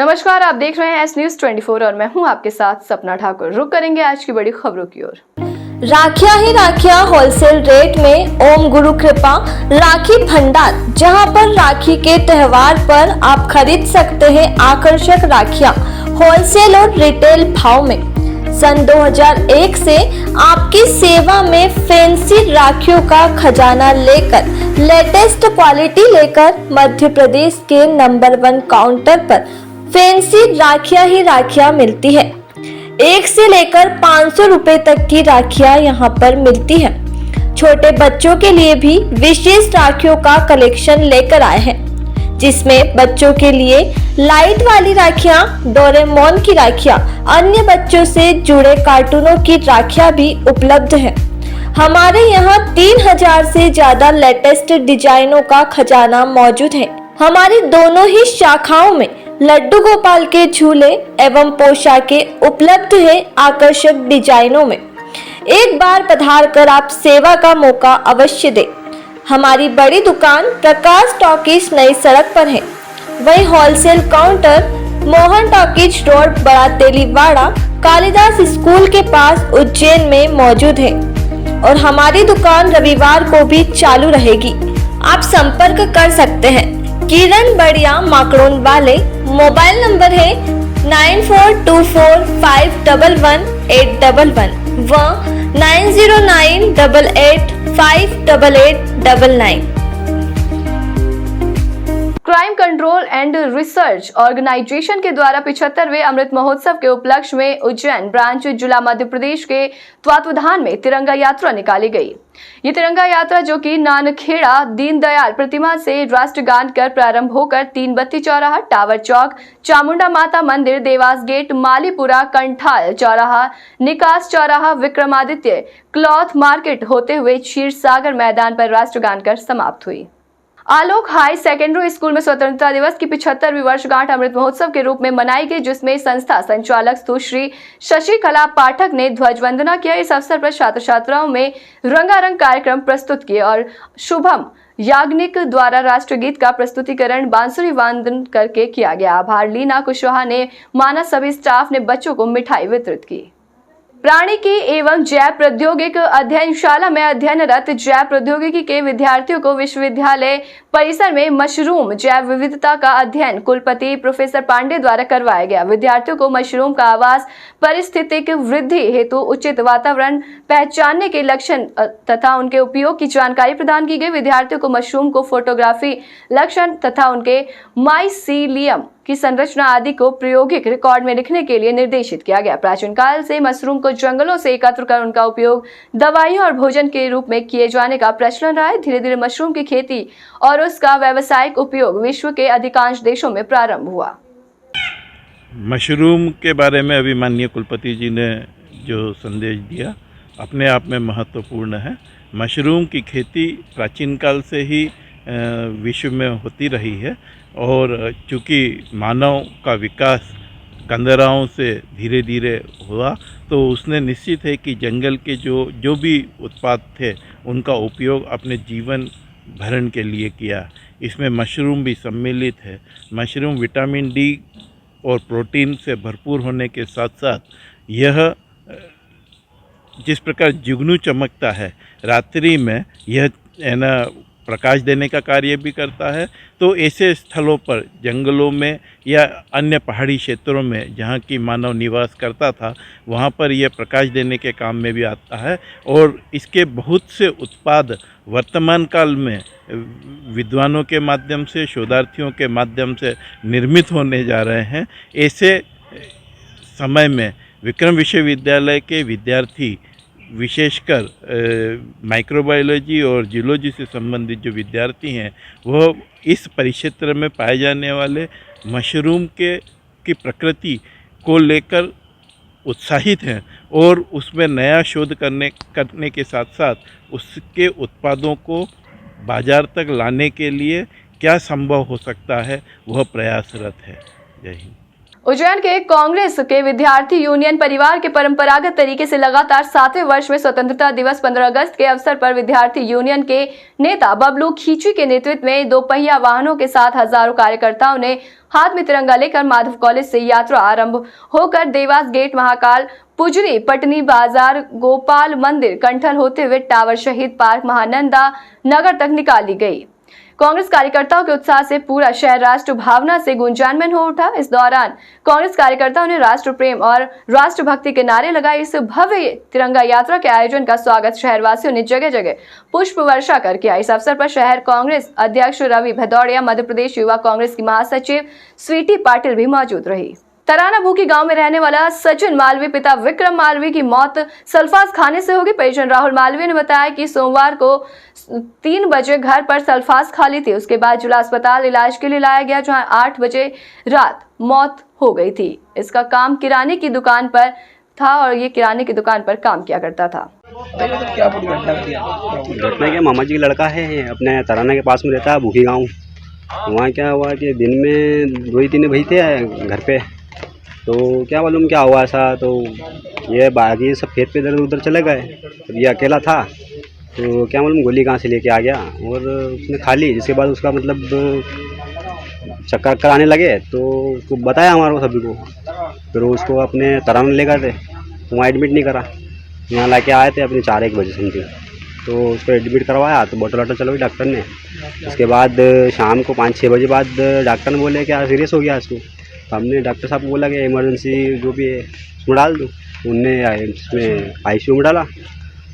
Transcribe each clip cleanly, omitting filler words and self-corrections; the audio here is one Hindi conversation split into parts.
नमस्कार, आप देख रहे हैं एस न्यूज 24 और मैं हूं आपके साथ सपना ठाकुर। रुक करेंगे आज की बड़ी खबरों की ओर। राखियां ही राखियां होलसेल रेट में ओम गुरु कृपा राखी भंडार, जहां पर राखी के त्योहार पर आप खरीद सकते हैं आकर्षक राखियां होलसेल और रिटेल भाव में। सन 2001 से आपकी सेवा में फैंसी राखियों का खजाना लेकर लेटेस्ट क्वालिटी लेकर मध्य प्रदेश के नंबर 1 काउंटर पर फैंसी राखियां ही राखियां मिलती है। 1 से लेकर 500 रुपए तक की राखियां यहाँ पर मिलती है। छोटे बच्चों के लिए भी विशेष राखियों का कलेक्शन लेकर आए हैं, जिसमें बच्चों के लिए लाइट वाली राखियां, डोरेमोन की राखियां, अन्य बच्चों से जुड़े कार्टूनों की राखियां भी उपलब्ध है। हमारे यहाँ 3000 से ज्यादा लेटेस्ट डिजाइनों का खजाना मौजूद है। हमारी दोनों ही शाखाओं में लड्डू गोपाल के झूले एवं पोशाकें उपलब्ध है आकर्षक डिजाइनों में। एक बार पधार कर आप सेवा का मौका अवश्य दें। हमारी बड़ी दुकान प्रकाश टॉकीज नई सड़क पर है। वहीं wholesale counter Mohan talkies road, बड़ा तेलीवाड़ा, कालिदास स्कूल के पास उज्जैन में मौजूद है और हमारी दुकान रविवार को भी चालू रहेगी। आप संपर्क कर सकते हैं। किरण बढ़िया माकड़ोन वाले, मोबाइल नंबर है 9424511811 व 9098858899। Crime control and research organisation के द्वारा 75वें अमृत महोत्सव के उपलक्ष्य में उज्जैन ब्रांच जिला मध्य प्रदेश के तत्वावधान में तिरंगा यात्रा निकाली गई। ये तिरंगा यात्रा जो कि नानखेड़ा दीनदयाल प्रतिमा से राष्ट्रगान कर प्रारंभ होकर 3 बत्ती चौराहा, टावर चौक, चामुंडा माता मंदिर, देवास गेट, मालीपुरा, कंठाल चौराहा, निकास चौराहा, विक्रमादित्य क्लॉथ मार्केट होते हुए क्षीर सागर मैदान पर राष्ट्रगान कर समाप्त हुई। आलोक हाई सेकेंडरी स्कूल में स्वतंत्रता दिवस की 75वीं वर्षगांठ अमृत महोत्सव के रूप में मनाई गई, जिसमें संस्था संचालक सुश्री शशिकला पाठक ने ध्वज वंदना किया। इस अवसर पर छात्र छात्राओं में रंगारंग कार्यक्रम प्रस्तुत किए और शुभम याग्निक द्वारा राष्ट्रगीत का प्रस्तुतिकरण बांसुरी वादन करके किया गया। आभार लीना कुशवाहा ने माना। सभी स्टाफ ने बच्चों को मिठाई वितरित की। प्राणिकी एवं जैव प्रौद्योगिकी अध्ययनशाला में अध्ययनरत जैव प्रौद्योगिकी के विद्यार्थियों को विश्वविद्यालय परिसर में मशरूम जैव विविधता का अध्ययन कुलपति प्रोफेसर पांडे द्वारा करवाया गया। विद्यार्थियों को मशरूम का आवास, पारिस्थितिक वृद्धि हेतु उचित वातावरण पहचानने के लक्षण तथा उनके उपयोग की जानकारी प्रदान की गई। विद्यार्थियों को मशरूम को फोटोग्राफी, लक्षण तथा उनके माइसीलियम की संरचना आदि को प्रायोगिक रिकॉर्ड में लिखने के लिए निर्देशित किया गया। प्राचीन काल से मशरूम को जंगलों से एकत्र कर उनका उपयोग दवाइयों और भोजन के रूप में किए जाने का प्रचलन रहा है। धीरे धीरे मशरूम की खेती और उसका व्यावसायिक उपयोग विश्व के अधिकांश देशों में प्रारंभ हुआ। मशरूम के बारे में अभी माननीय कुलपति जी ने जो संदेश दिया अपने आप में महत्वपूर्ण है। मशरूम की खेती प्राचीन काल से ही विश्व में होती रही है और चूँकि मानव का विकास कंदराओं से धीरे धीरे हुआ तो उसने निश्चित है कि जंगल के जो भी उत्पाद थे उनका उपयोग अपने जीवन भरण के लिए किया। इसमें मशरूम भी सम्मिलित है। मशरूम विटामिन डी और प्रोटीन से भरपूर होने के साथ साथ यह जिस प्रकार जुगनू चमकता है रात्रि में, यह है ना प्रकाश देने का कार्य भी करता है। तो ऐसे स्थलों पर जंगलों में या अन्य पहाड़ी क्षेत्रों में जहाँ की मानव निवास करता था वहाँ पर यह प्रकाश देने के काम में भी आता है और इसके बहुत से उत्पाद वर्तमान काल में विद्वानों के माध्यम से, शोधार्थियों के माध्यम से निर्मित होने जा रहे हैं। ऐसे समय में विक्रम विश्वविद्यालय के विद्यार्थी, विशेषकर माइक्रोबायोलॉजी और जियोलॉजी से संबंधित जो विद्यार्थी हैं वह इस परिक्षेत्र में पाए जाने वाले मशरूम की प्रकृति को लेकर उत्साहित हैं और उसमें नया शोध करने के साथ साथ उसके उत्पादों को बाजार तक लाने के लिए क्या संभव हो सकता है वह प्रयासरत है। जय हिंद। उज्जैन के कांग्रेस के विद्यार्थी यूनियन परिवार के परंपरागत तरीके से लगातार 7वें वर्ष में स्वतंत्रता दिवस 15 अगस्त के अवसर पर विद्यार्थी यूनियन के नेता बबलू खींची के नेतृत्व में 2 पहिया वाहनों के साथ हजारों कार्यकर्ताओं ने हाथ में तिरंगा लेकर माधव कॉलेज से यात्रा आरंभ होकर देवास गेट, महाकाल पुजरी, पटनी बाजार, गोपाल मंदिर, कंठल होते हुए टावर, शहीद पार्क, महानंदा नगर तक निकाली गई। कांग्रेस कार्यकर्ताओं के उत्साह से पूरा शहर राष्ट्र भावना से गुंजायमान हो उठा। इस दौरान कांग्रेस कार्यकर्ताओं ने राष्ट्र प्रेम और राष्ट्रभक्ति के नारे लगाए। इस भव्य तिरंगा यात्रा के आयोजन का स्वागत शहरवासियों ने जगह जगह पुष्प वर्षा कर किया। इस अवसर पर शहर कांग्रेस अध्यक्ष रवि भदौड़िया, मध्य प्रदेश युवा कांग्रेस की महासचिव स्वीटी पाटिल भी मौजूद रही। तराना भूकी गांव में रहने वाला सचिन मालवीय पिता विक्रम मालवीय की मौत सल्फास खाने से होगी। परिजन राहुल मालवीय ने बताया कि सोमवार को 3 बजे घर पर सल्फास खा ली थी। उसके बाद जिला अस्पताल इलाज के लिए लाया गया, जहां 8 बजे रात मौत हो गई थी। इसका काम किराने की दुकान पर था और ये किराने की दुकान पर काम किया करता था। घटना क्या, मामा जी का लड़का है, अपने तराना के पास में रहता है, भूखी गाँव। वहाँ क्या हुआ कि दिन में 2-3 बजे थे घर पे, तो क्या मालूम क्या हुआ ऐसा, तो ये बाकी सब खेत पे इधर उधर चले गए। तो ये अकेला था, तो क्या मालूम गोली कहाँ से लेके आ गया और उसने खा ली। जिसके बाद उसका मतलब चक्कर आने लगे, तो उसको बताया हमारे को सभी को। फिर उसको अपने तराना ले गए थे, वहाँ एडमिट नहीं करा। यहाँ ला के आए थे अपने 4-1 बजे समथिंग, तो उसको एडमिट करवाया, तो बोतल वाटल चलो डॉक्टर ने। उसके बाद शाम को 5-6 बजे बाद डॉक्टर ने बोले क्या सीरियस हो गया इसको। तो हमने डॉक्टर साहब को बोला कि इमरजेंसी जो भी है उसमें डाल दो। उनने इसमें आईसीयू में डाला।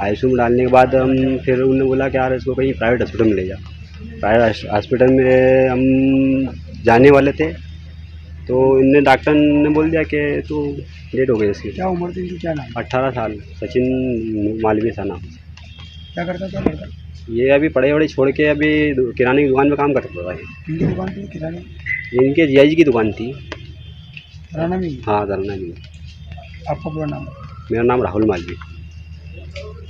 आईसीयू में डालने के बाद हम फिर उन्होंने बोला कि यार इसको कहीं प्राइवेट हॉस्पिटल में ले जा। प्राइवेट हॉस्पिटल में हम जाने वाले थे, तो इनने डॉक्टर ने बोल दिया कि तो डेट हो गई इसकी। क्या उम्र थी इनकी, क्या नाम? 18 साल, सचिन मालवीय था नाम। क्या करता था लड़का? ये अभी पढ़ाई वढ़ाई छोड़ के अभी किराने की दुकान में काम करता था। इनकी दुकान थी किराने? इनके जीआई जी की दुकान थी। तराना में? हाँ, तराना में। आपका पूरा नाम? मेरा नाम राहुल मालवीय।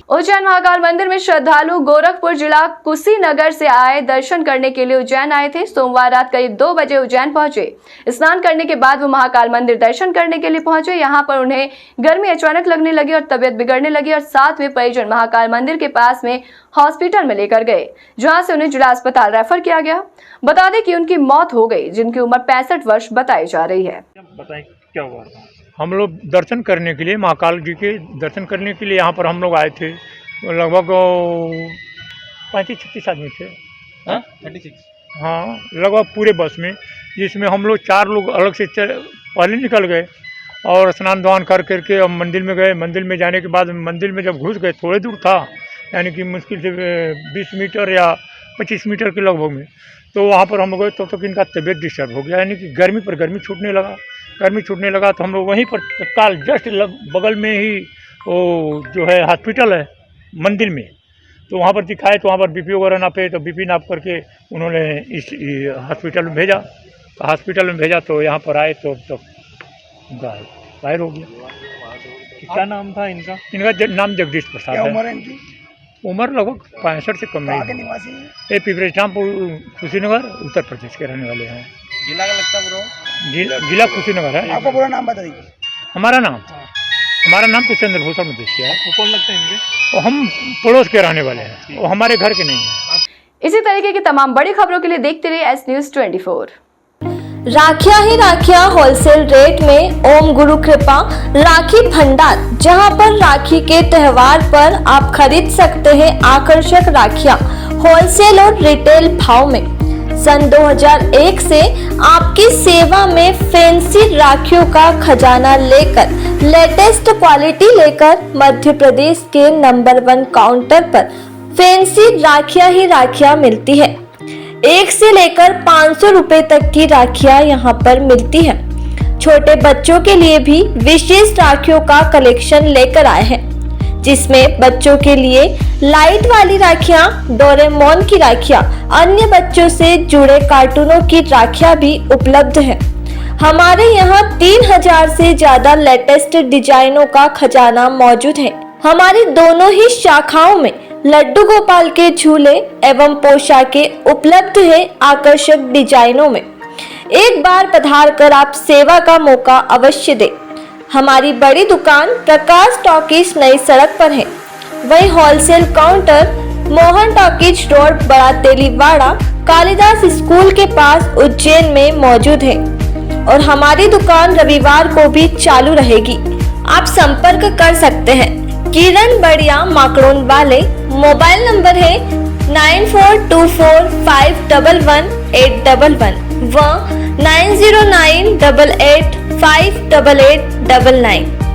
उज्जैन महाकाल मंदिर में श्रद्धालु गोरखपुर जिला कुशीनगर से आए दर्शन करने के लिए उज्जैन आए थे। सोमवार रात करीब 2 बजे उज्जैन पहुंचे। स्नान करने के बाद वो महाकाल मंदिर दर्शन करने के लिए पहुंचे। यहां पर उन्हें गर्मी अचानक लगने लगी और तबियत बिगड़ने लगी और साथ में परिजन महाकाल मंदिर के पास में हॉस्पिटल में लेकर गए, जहां से उन्हें जिला अस्पताल रेफर किया गया। बता दें कि उनकी मौत हो गई, जिनकी उम्र 65 वर्ष बताई जा रही है। बताएं क्या हुआ? हम लोग दर्शन करने के लिए, महाकाल जी के दर्शन करने के लिए यहाँ पर हम लोग आए थे। लगभग 35-36 आदमी थे। 36? हाँ, लगभग पूरे बस में, जिसमें हम लोग 4 लोग अलग से पहले निकल गए और स्नान ध्यान कर करके अब मंदिर में गए। मंदिर में जाने के बाद मंदिर में जब घुस गए, थोड़े दूर था, यानी कि मुश्किल से 20 मीटर या 25 मीटर के लगभग में, तो वहाँ पर हम लोग गए। तो तक इनका तबीयत डिस्टर्ब हो गया, यानी कि गर्मी पर गर्मी छूटने लगा। गर्मी छूटने लगा तो हम लोग वहीं पर तत्काल जस्ट बगल में ही वो जो है हॉस्पिटल है मंदिर में, तो वहाँ पर दिखाए। तो वहाँ पर बीपी वगैरह नापे, तो बीपी नाप करके उन्होंने इस हॉस्पिटल में भेजा। तो हॉस्पिटल में भेजा तो यहाँ पर आए तो उनका फायर हो गया। क्या नाम था इनका? इनका नाम जगदीश प्रसाद क्या है। उम्र है इनकी? उम्र लगभग 65 से कम कहाँ के नहीं। निवासी हैं? ये पिपरेश्यामपुर कुशीनगर उत्तर प्रदेश के रहने वाले हैं। जिला का लगता पूरा? जिला कुशीनगर है। आपका पूरा नाम बता दीजिए। हमारा नाम तो चंद्रभूषण मदेशिया है। वो कौन लगता है इनके? और हम पड़ोस के रहने वाले हैं, वो हमारे घर के नहीं हैं। इसी तरीके की तमाम बड़ी खबरों के लिए देखते रहिए एस न्यूज़ 24। राखियां ही राखियां होलसेल रेट में ओम गुरु कृपा राखी भंडार, जहां पर राखी के त्योहार पर आप खरीद सकते हैं आकर्षक राखियां होलसेल और रिटेल भाव में। सन 2001 से आपकी सेवा में फैंसी राखियों का खजाना लेकर लेटेस्ट क्वालिटी लेकर मध्य प्रदेश के नंबर 1 काउंटर पर फैंसी राखियां ही राखियां मिलती है। 1 से लेकर 500 रुपए तक की राखियां यहाँ पर मिलती है। छोटे बच्चों के लिए भी विशेष राखियों का कलेक्शन लेकर आए हैं, जिसमें बच्चों के लिए लाइट वाली राखियां, डोरेमोन की राखियां, अन्य बच्चों से जुड़े कार्टूनों की राखियां भी उपलब्ध है। हमारे यहाँ 3000 से ज्यादा लेटेस्ट डिजाइनों का खजाना मौजूद है। हमारी दोनों ही शाखाओं में लड्डू गोपाल के झूले एवं पोशाकें उपलब्ध है आकर्षक डिजाइनों में। एक बार पधार कर आप सेवा का मौका अवश्य दें। हमारी बड़ी दुकान प्रकाश टॉकीज नई सड़क पर है। वही wholesale counter Mohan talkies road बड़ा तेलीवाड़ा कालिदास स्कूल के पास उज्जैन में मौजूद है और हमारी दुकान रविवार को भी चालू रहेगी। आप संपर्क कर सकते हैं। किरण बढ़िया माकड़ोन वाले। मोबाइल नंबर है 9424511811 व 9098858899।